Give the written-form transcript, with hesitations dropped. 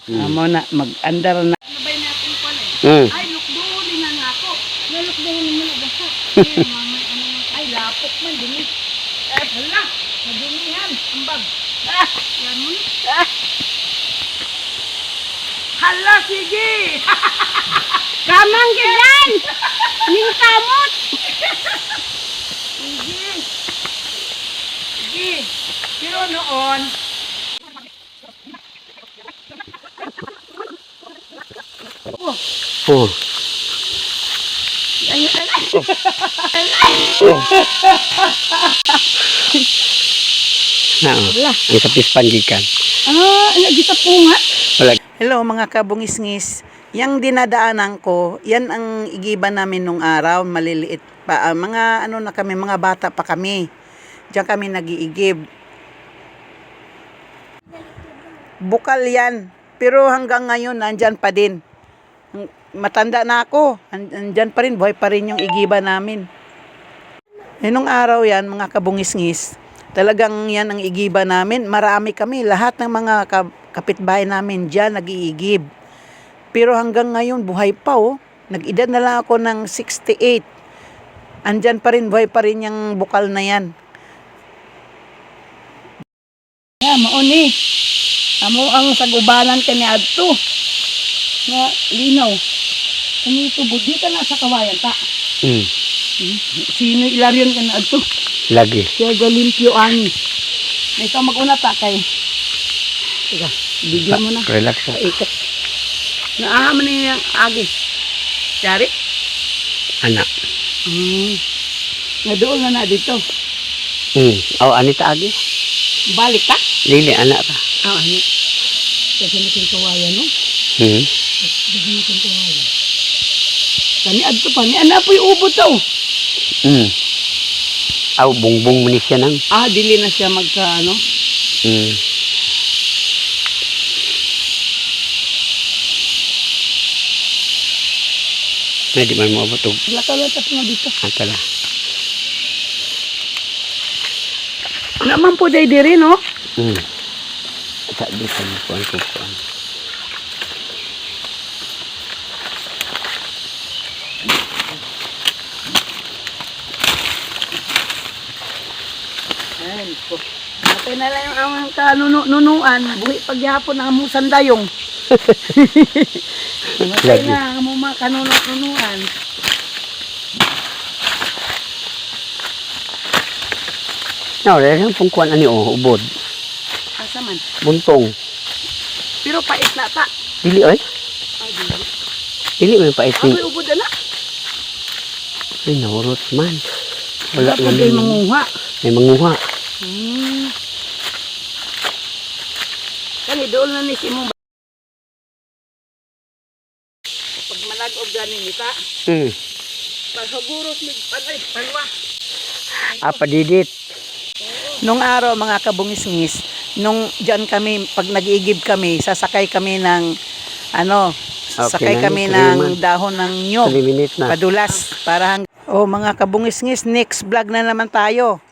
Amo na mag-andar na. Nabay natin ko eh. Ay, lukduhin na nga ako. Lukduhin mo na basta. Ay, lapok man, dumi. Hala, madumihan. Ambag. Yan mo na. Hala, sige. Kamang gilan! Ning kamot! Sige. Sige. Pero noon, Oh. ay, Na, ang kapis pandikan. nagita po nga. Wala. Hello mga kabungis-ngis. Yang dinadaanan ko, yan ang igiba namin nung araw, maliliit pa. Mga ano na kami, mga bata pa kami. Diyan kami nag-iigib. Bukal yan. Pero hanggang ngayon, nandyan pa din. Matanda na ako. Nandyan pa rin, buhay pa rin yung igiba namin. Nung araw yan, mga kabungis-ngis, talagang yan ang igiba namin. Marami kami. Lahat ng mga kapitbahay namin dyan nag-iigib. Pero hanggang ngayon, buhay pa oh. Nag-edad na lang ako ng 68. Andyan pa rin, buhay pa rin yung bukal na yan. Mauni. Amo ang sagubanan ka ni Adto. Nga linaw. Kani tubod dito na sa kawayan ta. Sino ilaryon ka na Adto? Lagi. Kaya galimpyo ani. May ito mag-una ta kay. Teka, bigyan mo na. Relax ka. Ikot. Naaman niya yung agi. Dari? Anak. Nga doon na dito. Oh, anita agi. Balik ka? Lili, anak ka. Ano? Kasi natin kawayan, no? Kasi natin kawayan. Kani adto pa ni ana po'y ubo to. Aw, bongbong mo ni siya nang. Dili na siya magka ano. Na di man mo abot og Lakaw-lakas nga dito. antala. Naman po day diri, no? Sa di sa kuan. Ayan po. Matay na lang ang kanunuan. Buhi pagyapon ang among sandayong. Matay Lagi. na ang among mga kanunuan. Na, wala lang pong kuan ani ubod. Asa man. Buntong. Pero pait na ta. Dili oy. Dili. Dili man pait ni. Ako'y ubod na. Ay, naurot man. Wala Wala kay manguha. May manguha. Kani doon na ni si mo. Pag malag-og gani nita. Paghuguros ni panay palwa. Padidit. Nung araw mga kabungis-ngis, nung dyan kami, pag nag-iigib kami, sasakay kami ng sakay kami ng dahon ng nyog. 3 minutes na. Padulas. Para mga kabungis-ngis, next vlog na naman tayo.